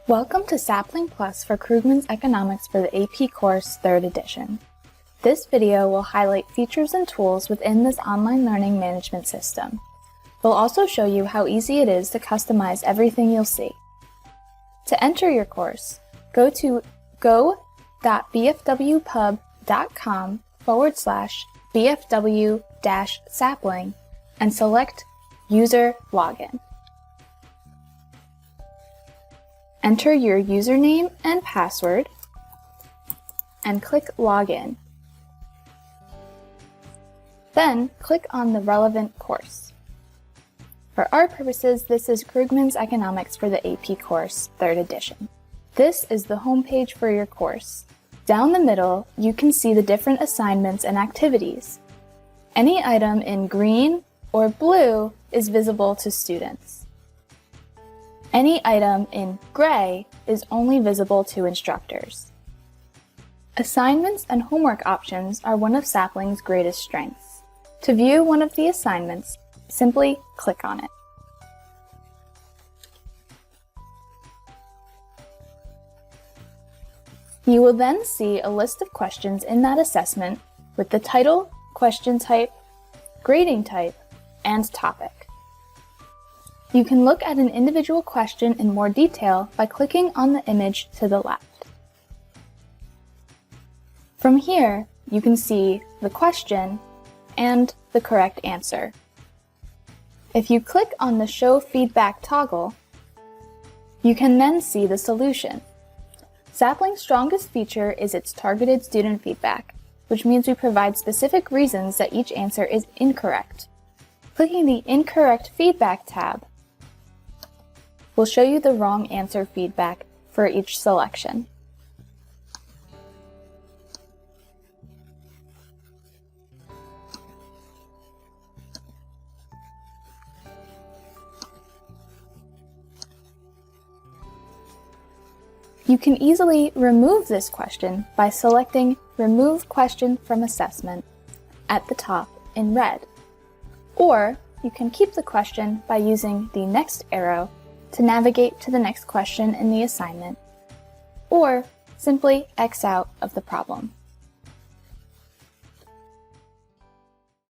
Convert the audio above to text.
Welcome to SaplingPlus for Krugman's Economics for the AP course 3rd edition. This video will highlight features and tools within this online learning management system. We'll also show you how easy it is to customize everything you'll see. To enter your course, go to go.bfwpub.com/bfw-sapling and select User Login. Enter your username and password and click Login. Then click on the relevant course. For our purposes, this is Krugman's Economics for the AP course 3rd edition. This is the home page for your course. Down the middle, you can see the different assignments and activities. Any item in green or blue is visible to students. Any item in gray is only visible to instructors. Assignments and homework options are one of Sapling's greatest strengths. To view one of the assignments, simply click on it. You will then see a list of questions in that assessment with the title, question type, grading type, and topic. You can look at an individual question in more detail by clicking on the image to the left. From here, you can see the question and the correct answer. If you click on the Show Feedback toggle, you can then see the solution. Sapling's strongest feature is its targeted student feedback, which means we provide specific reasons that each answer is incorrect. Clicking the Incorrect Feedback tab will show you the wrong answer feedback for each selection. You can easily remove this question by selecting Remove Question from Assessment at the top in red. Or you can keep the question by using the next arrow to navigate to the next question in the assignment, or simply X out of the problem.